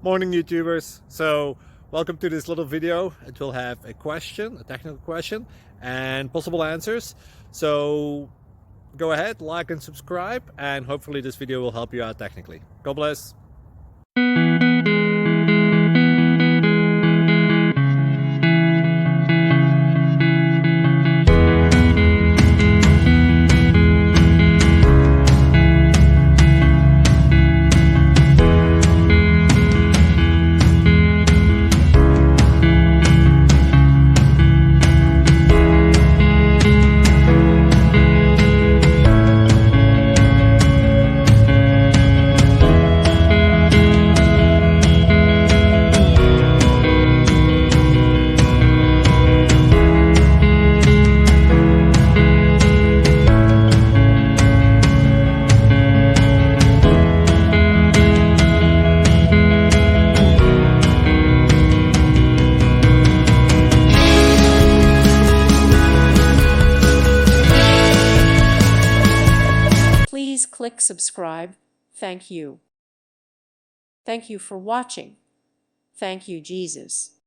Morning YouTubers. So welcome to this little video. It will have a question, a technical question, and possible answers. So go ahead, like and subscribe, and hopefully this video will help you out technically. God bless. Please click subscribe. Thank you. Thank you for watching. Thank you, Jesus.